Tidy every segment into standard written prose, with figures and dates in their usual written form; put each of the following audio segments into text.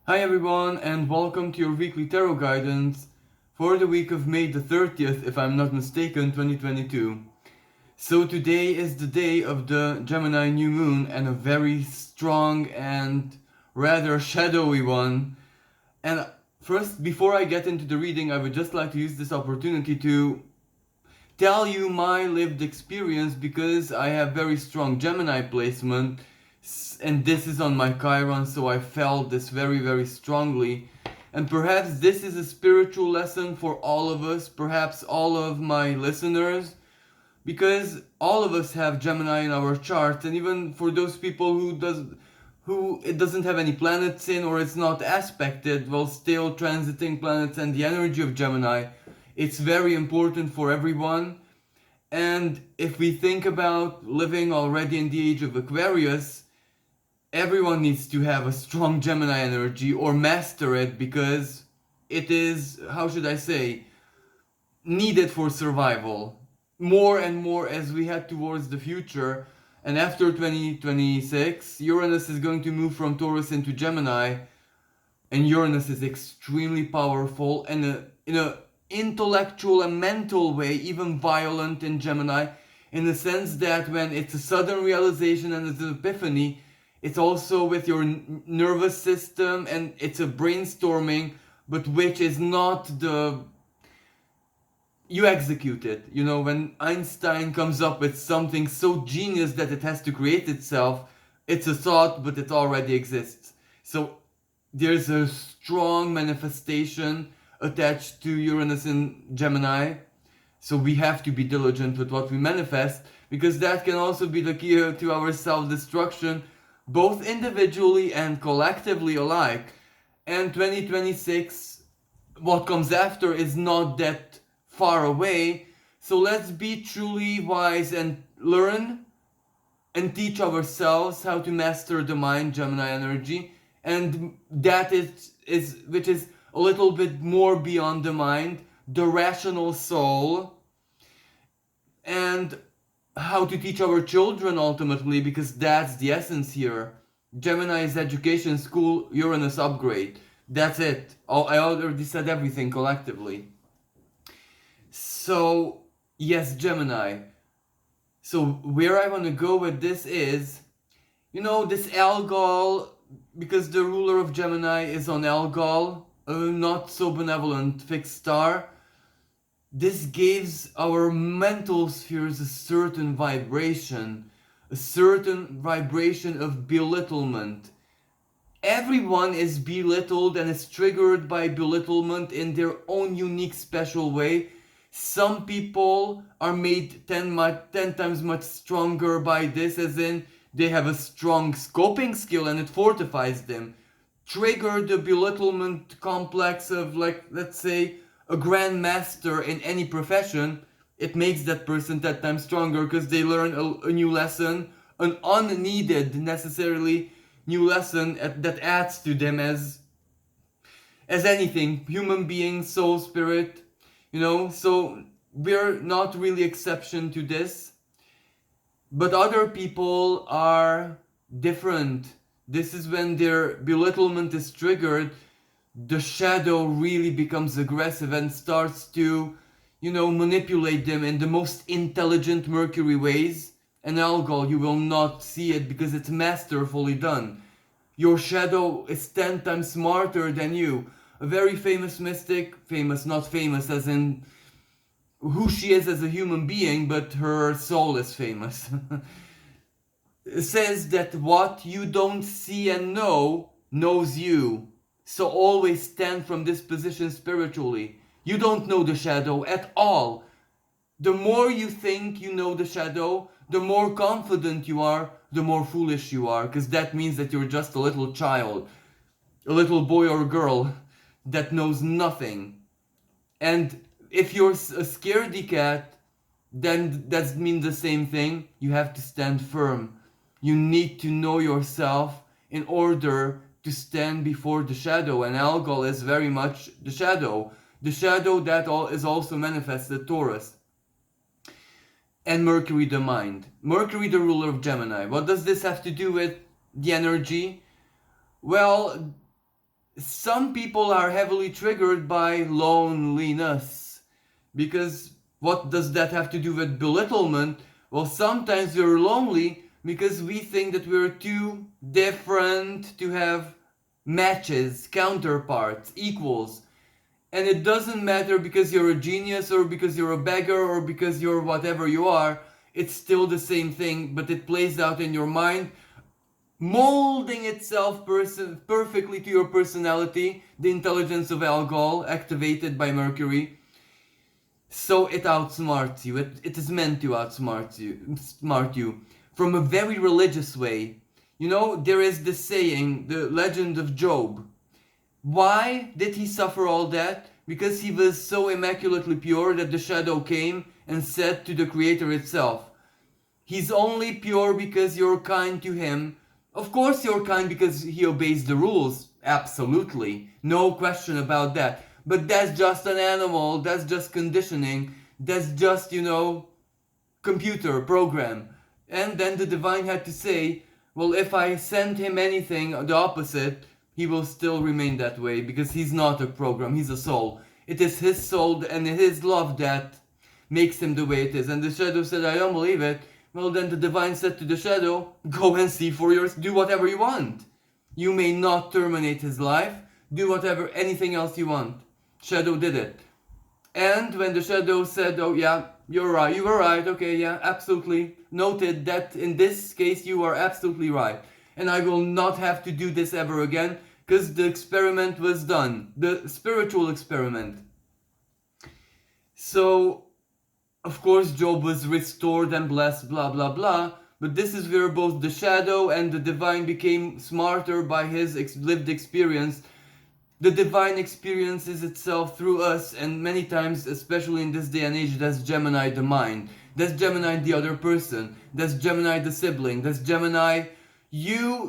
Hi everyone, and welcome to your weekly tarot guidance for the week of May the 30th, if I'm not mistaken, 2022. So today is the day of the Gemini new moon and a very strong and rather shadowy one. And first, before I get into the reading, I would just like to use this opportunity to tell you my lived experience because I have very strong Gemini placement and this is on my Chiron, so I felt this very strongly. And perhaps this is a spiritual lesson for all of us, perhaps all of my listeners, because all of us have Gemini in our charts, and even for those people who it doesn't have any planets in or it's not aspected while still transiting planets and the energy of Gemini, it's very important for everyone. And if we think about living already in the age of Aquarius, everyone needs to have a strong Gemini energy or master it because it is, how should I say, needed for survival. More and more as we head towards the future. And after 2026, Uranus is going to move from Taurus into Gemini, and Uranus is extremely powerful and in a intellectual and mental way, even violent in Gemini, in the sense that when it's a sudden realization and it's an epiphany, it's also with your nervous system and it's a brainstorming, but which is not the you execute it. You know, when Einstein comes up with something so genius that it has to create itself, it's a thought, but it already exists. So there's a strong manifestation attached to Uranus in Gemini. So we have to be diligent with what we manifest because that can also be the key to our self destruction, both individually and collectively alike. And 2026, what comes after, is not that far away. So let's be truly wise and learn and teach ourselves how to master the mind, Gemini energy, and that is which is a little bit more beyond the mind, the rational soul, and how to teach our children ultimately, because that's the essence here. Gemini is education, school, Uranus upgrade. That's it. I already said everything collectively. So, yes, Gemini. So, where I want to go with this is, this Algol, because the ruler of Gemini is on Algol, a not so benevolent fixed star. This gives our mental spheres a certain vibration of belittlement. Everyone is belittled and is triggered by belittlement in their own unique special way. Some people are made 10 times much stronger by this, as in they have a strong scoping skill and it fortifies them. Trigger the belittlement complex of, like, let's say, a grandmaster in any profession. It makes that person 10 times stronger because they learn a new lesson, an unneeded necessarily new lesson that adds to them as anything, human being, soul, spirit, so we're not really exception to this, but other people are different. This is when their belittlement is triggered, the shadow really becomes aggressive and starts to, manipulate them in the most intelligent Mercury ways. And Algol, you will not see it because it's masterfully done. Your shadow is 10 times smarter than you. A very famous mystic, famous, not famous as in who she is as a human being, but her soul is famous, says that what you don't see and know knows you. So always stand from this position spiritually. You don't know the shadow at all. The more you think you know the shadow, the more confident you are, the more foolish you are, because that means that you're just a little child, a little boy or girl that knows nothing. And if you're a scaredy cat, then that means the same thing. You have to stand firm. You need to know yourself in order to stand before the shadow. And Algol is very much the shadow. The shadow that is also manifested Taurus. And Mercury the mind. Mercury the ruler of Gemini. What does this have to do with the energy? Well, some people are heavily triggered by loneliness. Because what does that have to do with belittlement? Well, sometimes we're lonely because we think that we're too different to have matches, counterparts, equals. And it doesn't matter because you're a genius or because you're a beggar or because you're whatever you are, it's still the same thing, but it plays out in your mind, molding itself perfectly to your personality, the intelligence of Algol activated by Mercury. So it outsmarts you. It is meant to smart you from a very religious way. You know, there is this saying, the legend of Job. Why did he suffer all that? Because he was so immaculately pure that the shadow came and said to the Creator itself, he's only pure because you're kind to him. Of course you're kind because he obeys the rules. Absolutely. No question about that. But that's just an animal. That's just conditioning. That's just, computer program. And then the divine had to say, well, if I send him anything, the opposite, he will still remain that way because he's not a program, he's a soul. It is his soul and his love that makes him the way it is. And the shadow said, I don't believe it. Well, then the divine said to the shadow, go and see for yours, do whatever you want. You may not terminate his life, do whatever, anything else you want. Shadow did it. And when the shadow said, oh yeah, you're right, you were right, okay, yeah, absolutely. Noted that in this case you are absolutely right. And I will not have to do this ever again, because the experiment was done. The spiritual experiment. So, of course, Job was restored and blessed, blah blah blah. But this is where both the shadow and the divine became smarter by his lived experience. The divine experiences itself through us, and many times, especially in this day and age, that's Gemini the mind. That's Gemini the other person. That's Gemini the sibling. That's Gemini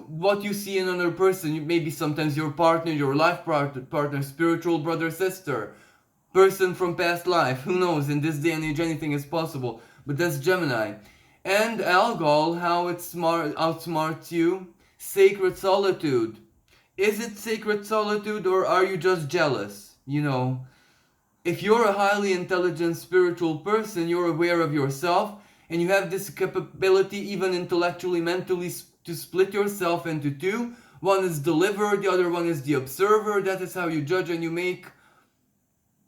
what you see in another person. Maybe sometimes your partner, your life partner, spiritual brother, sister, person from past life. Who knows? In this day and age, anything is possible. But that's Gemini. And Algol, how it outsmarts you. Sacred solitude. Is it sacred solitude or are you just jealous? If you're a highly intelligent spiritual person, you're aware of yourself and you have this capability, even intellectually, mentally, to split yourself into two. One is the liver, the other one is the observer. That is how you judge, and you make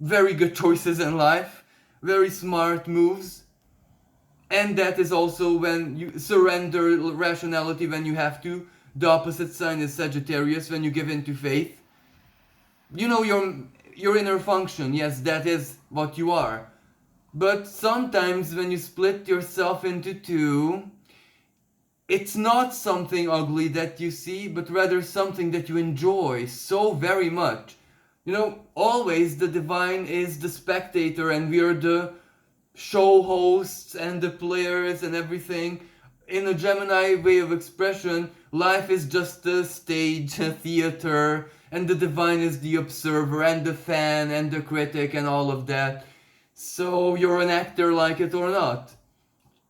very good choices in life, very smart moves. And that is also when you surrender rationality when you have to. The opposite sign is Sagittarius, when you give in to faith. Your inner function, yes, that is what you are. But sometimes when you split yourself into two, it's not something ugly that you see, but rather something that you enjoy so very much. Always the divine is the spectator and we're the show hosts and the players and everything. In a Gemini way of expression, life is just a stage, a theater, and the divine is the observer and the fan and the critic and all of that. So you're an actor, like it or not.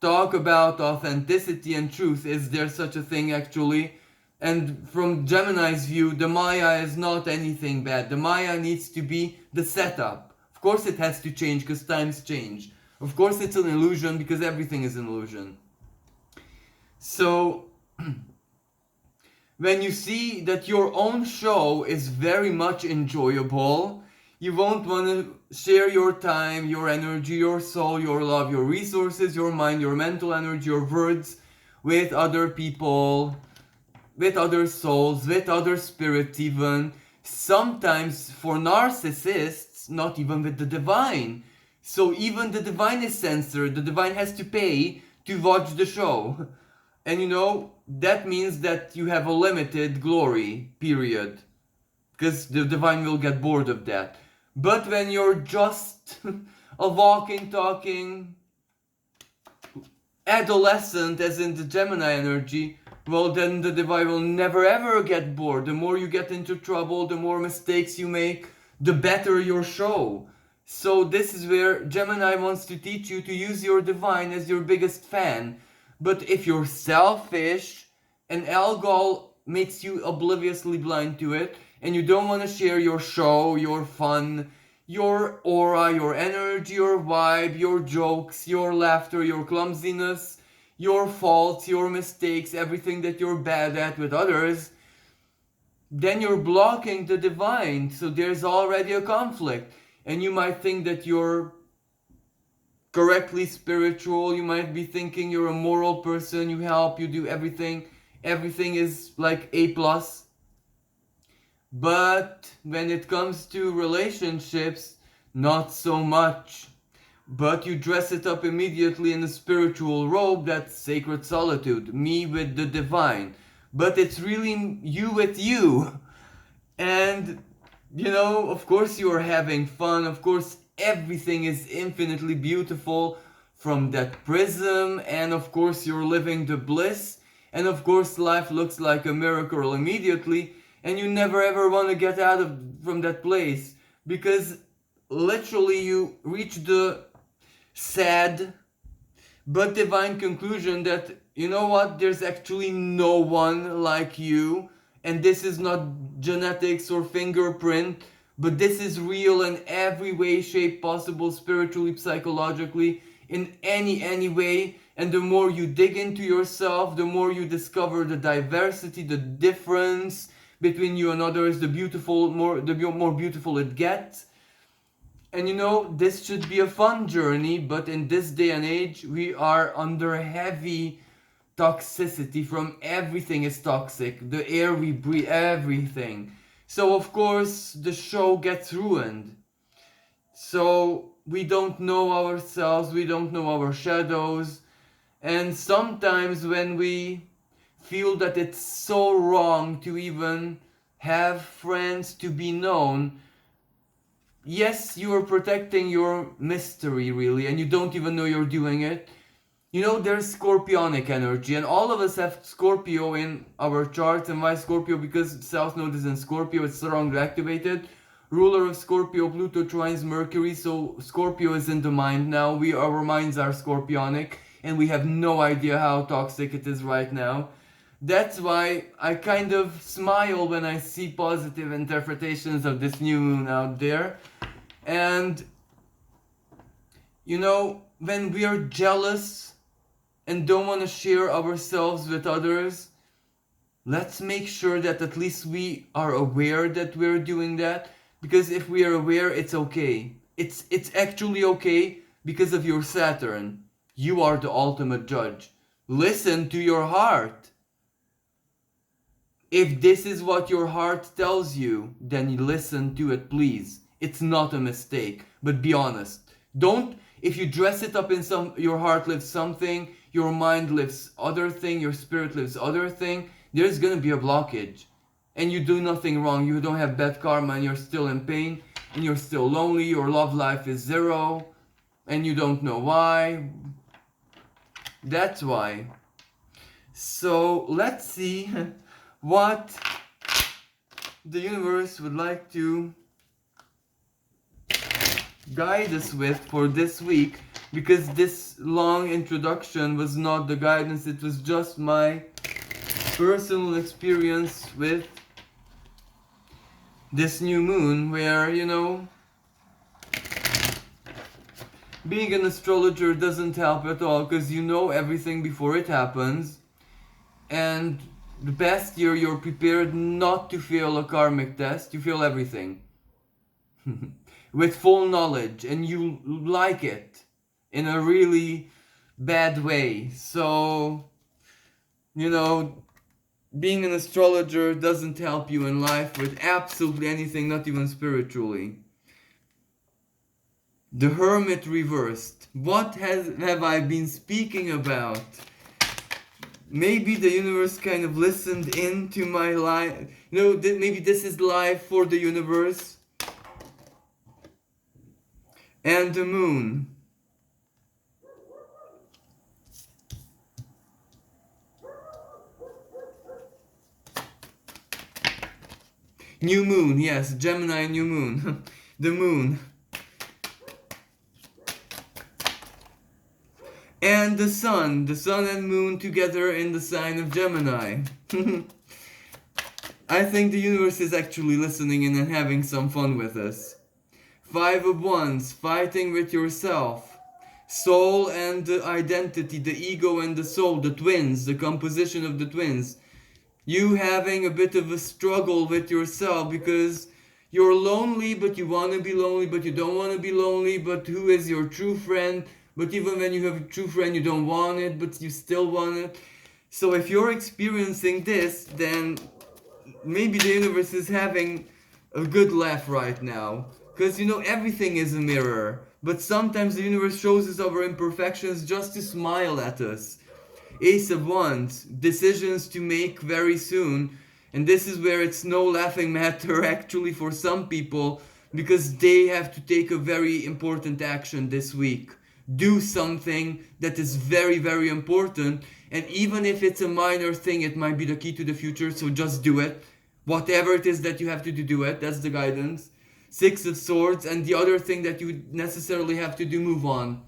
Talk about authenticity and truth. Is there such a thing actually? And from Gemini's view, the Maya is not anything bad. The Maya needs to be the setup. Of course it has to change because times change. Of course it's an illusion because everything is an illusion. So, when you see that your own show is very much enjoyable, you won't want to share your time, your energy, your soul, your love, your resources, your mind, your mental energy, your words with other people, with other souls, with other spirits even. Sometimes for narcissists, not even with the divine. So even the divine is censored. The divine has to pay to watch the show. And that means that you have a limited glory, period. Because the divine will get bored of that. But when you're just a walking, talking adolescent, as in the Gemini energy, well then the divine will never ever get bored. The more you get into trouble, the more mistakes you make, the better your show. So this is where Gemini wants to teach you to use your divine as your biggest fan. But if you're selfish, and Algol makes you obliviously blind to it, and you don't want to share your show, your fun, your aura, your energy, your vibe, your jokes, your laughter, your clumsiness, your faults, your mistakes, everything that you're bad at with others, then you're blocking the divine. So there's already a conflict. And you might think that you're correctly spiritual, you might be thinking you're a moral person, you help, you do everything, everything is like A plus. But when it comes to relationships, not so much. But you dress it up immediately in a spiritual robe, that's sacred solitude, me with the divine. But it's really you with you. And, of course you are having fun, of course everything is infinitely beautiful from that prism, and of course you're living the bliss, and of course life looks like a miracle immediately, and you never ever want to get out of from that place, because literally you reach the sad but divine conclusion that, you know what, there's actually no one like you, and this is not genetics or fingerprint, but this is real in every way, shape possible, spiritually, psychologically, in any way. And the more you dig into yourself, the more you discover the diversity, the difference between you and others, the more beautiful it gets. And this should be a fun journey, but in this day and age, we are under heavy toxicity from everything is toxic. The air we breathe, everything. So of course, the show gets ruined. So we don't know ourselves, we don't know our shadows. And sometimes when we feel that it's so wrong to even have friends, to be known, yes, you are protecting your mystery really, and you don't even know you're doing it. There's Scorpionic energy, and all of us have Scorpio in our charts. And why Scorpio? Because South Node is in Scorpio, it's strongly activated. Ruler of Scorpio, Pluto trines Mercury, so Scorpio is in the mind now. Our minds are Scorpionic, and we have no idea how toxic it is right now. That's why I kind of smile when I see positive interpretations of this new moon out there. And, when we are jealous and don't want to share ourselves with others, let's make sure that at least we are aware that we're doing that. Because if we are aware, it's okay. It's actually okay because of your Saturn. You are the ultimate judge. Listen to your heart. If this is what your heart tells you, then listen to it, please. It's not a mistake, but be honest. If you dress it up in your heart lives something, your mind lives other thing, your spirit lives other thing, there's gonna be a blockage. And you do nothing wrong, you don't have bad karma, and you're still in pain, and you're still lonely, your love life is 0, and you don't know why. That's why. So let's see what the universe would like to guide us with for this week, because this long introduction was not the guidance, it was just my personal experience with this new moon, where being an astrologer doesn't help at all, because you know everything before it happens, and the past year you're prepared not to fail a karmic test, you fail everything with full knowledge, and you like it in a really bad way. So, being an astrologer doesn't help you in life with absolutely anything, not even spiritually. The Hermit reversed. What have I been speaking about? Maybe the universe kind of listened into my life. Maybe this is life for the universe. And the moon. New moon, yes, Gemini new moon. The moon. And the sun and moon together in the sign of Gemini. I think the universe is actually listening in and having some fun with us. Five of Wands, fighting with yourself. Soul and the identity, the ego and the soul, the twins, the composition of the twins. You having a bit of a struggle with yourself because you're lonely, but you want to be lonely, but you don't want to be lonely, but who is your true friend? But even when you have a true friend, you don't want it, but you still want it. So if you're experiencing this, then maybe the universe is having a good laugh right now. Because everything is a mirror. But sometimes the universe shows us our imperfections just to smile at us. Ace of Wands, decisions to make very soon. And this is where it's no laughing matter actually for some people, because they have to take a very important action this week. Do something that is very, very important. And even if it's a minor thing, it might be the key to the future. So just do it. Whatever it is that you have to do it. That's the guidance. Six of Swords, and the other thing that you necessarily have to do, move on.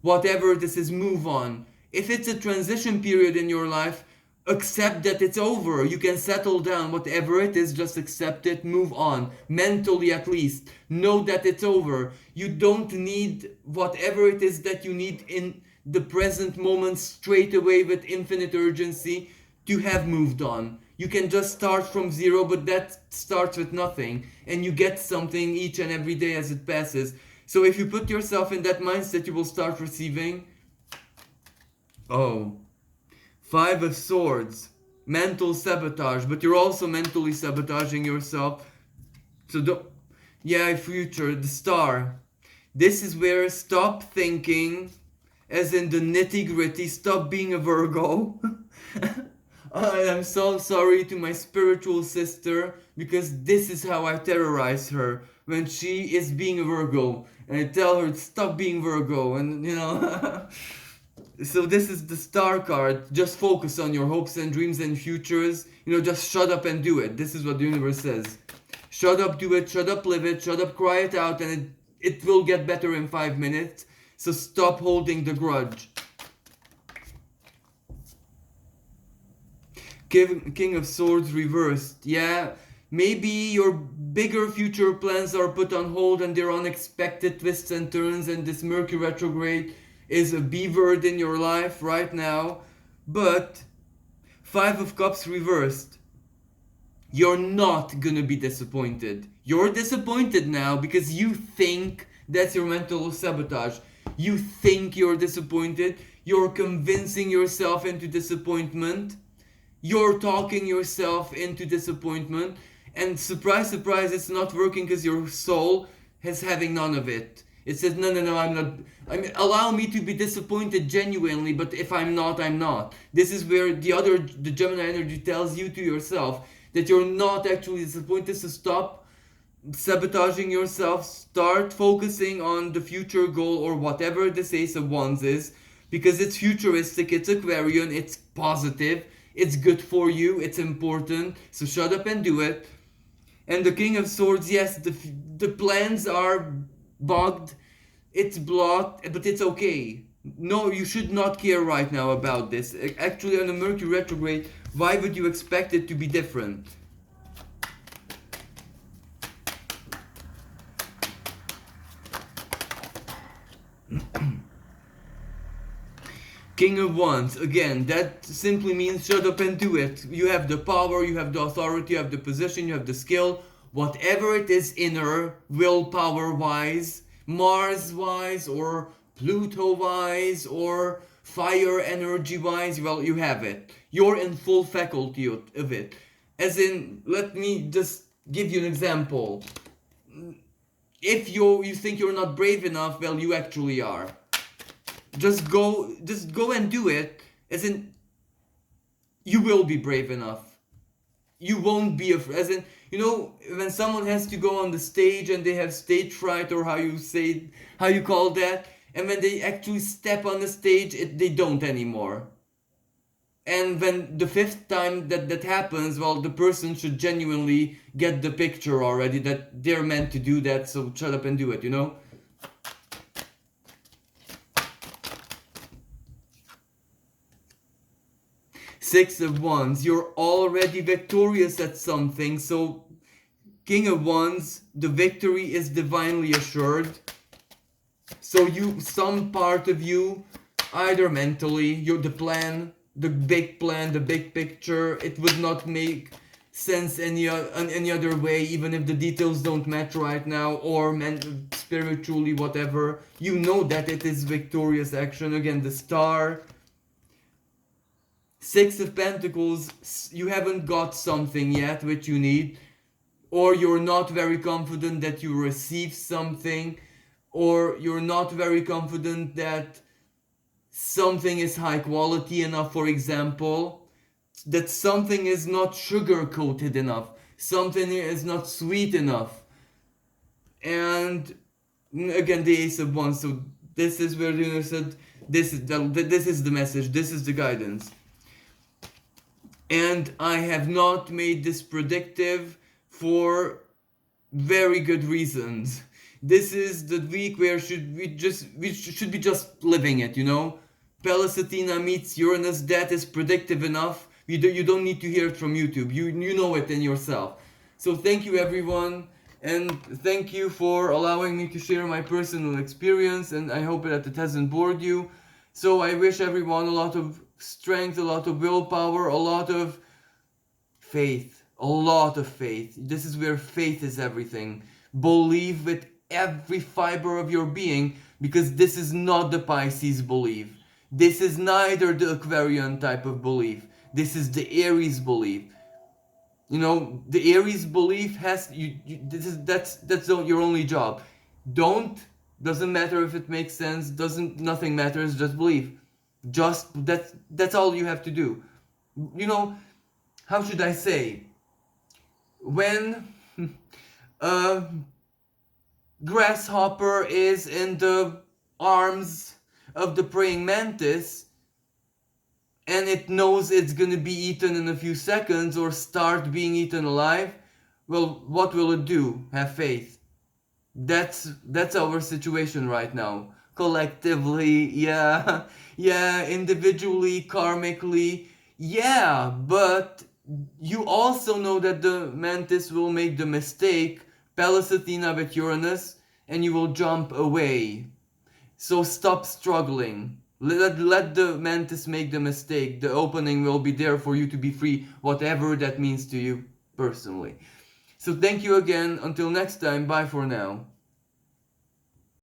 Whatever this is, move on. If it's a transition period in your life, accept that it's over. You can settle down. Whatever it is, just accept it, move on. Mentally at least. Know that it's over. You don't need whatever it is that you need in the present moment straight away with infinite urgency to have moved on. You can just start from zero, but that starts with nothing. And you get something each and every day as it passes. So if you put yourself in that mindset, you will start receiving. Oh, Five of Swords, mental sabotage, but you're also mentally sabotaging yourself. So don't, yeah, future, the Star. This is where stop thinking, as in the nitty gritty, stop being a Virgo. I am so sorry to my spiritual sister, because this is how I terrorize her when she is being a Virgo. And I tell her, stop being Virgo, and So this is the Star card. Just focus on your hopes and dreams and futures. Just shut up and do it. This is what the universe says. Shut up, do it, shut up, live it, shut up, cry it out, and it will get better in 5 minutes. So stop holding the grudge. King of Swords reversed. Yeah, maybe your bigger future plans are put on hold and there are unexpected twists and turns, and this Mercury retrograde is a B word in your life right now. But Five of Cups reversed. You're not gonna be disappointed. You're disappointed now because you think that's your mental sabotage. You think you're disappointed. You're convincing yourself into disappointment. You're talking yourself into disappointment. And surprise, surprise, it's not working because your soul is having none of it. It says, no, I'm not. Allow me to be disappointed genuinely, but if I'm not, I'm not. This is where the Gemini energy tells you to yourself that you're not actually disappointed, so stop sabotaging yourself. Start focusing on the future goal or whatever this Ace of Wands is, because it's futuristic, it's Aquarian, it's positive, it's good for you, it's important, so shut up and do it. And the King of Swords, yes, the plans are bugged, it's blocked, but it's okay. No, you should not care right now about this. Actually, on the Mercury retrograde, why would you expect it to be different? King of Wands, again, that simply means shut up and do it. You have the power, you have the authority, you have the position, you have the skill. Whatever it is inner, willpower wise, Mars wise, or Pluto wise, or fire energy wise, well, you have it. You're in full faculty of it. As in, let me just give you an example. If you think you're not brave enough, well, you actually are. Just go and do it. As in, you will be brave enough. You won't be afraid. As in, when someone has to go on the stage and they have stage fright, or how you call that, and when they actually step on the stage, they don't anymore. And when the fifth time that happens, well, the person should genuinely get the picture already that they're meant to do that, so shut up and do it, Six of Wands, you're already victorious at something, so King of Wands, the victory is divinely assured. So some part of you, either mentally, the plan, the big picture, it would not make sense any other way, even if the details don't match right now, or spiritually, whatever. You know that it is victorious action. Again, the Star. Six of Pentacles, you haven't got something yet which you need, or you're not very confident that you receive something, or you're not very confident that something is high quality enough, for example, that something is not sugar coated enough, something is not sweet enough. And again, the Ace of Wands, so this is where the universe said, this is the message, this is the guidance. And I have not made this predictive for very good reasons. This is the week where we should be just living it, you know? Pallas Athena meets Uranus, that is predictive enough. You don't need to hear it from YouTube. You know it in yourself. So thank you everyone, and thank you for allowing me to share my personal experience, and I hope that it hasn't bored you. So I wish everyone a lot of strength, a lot of willpower, a lot of faith. A lot of faith. This is where faith is everything. Believe with every fiber of your being, because this is not the Pisces belief. This is neither the Aquarian type of belief. This is the Aries belief. You know, the Aries belief has that's your only job. Doesn't matter if it makes sense, nothing matters, just believe. Just that's all you have to do. You know, how should I say? When a grasshopper is in the arms of the praying mantis and it knows it's gonna be eaten in a few seconds or start being eaten alive, well, what will it do? Have faith. That's our situation right now. Collectively, yeah, yeah, individually, karmically, yeah, but you also know that the mantis will make the mistake, Pallas Athena with Uranus, and you will jump away. So stop struggling. Let the mantis make the mistake. The opening will be there for you to be free, whatever that means to you personally. So thank you again. Until next time, bye for now.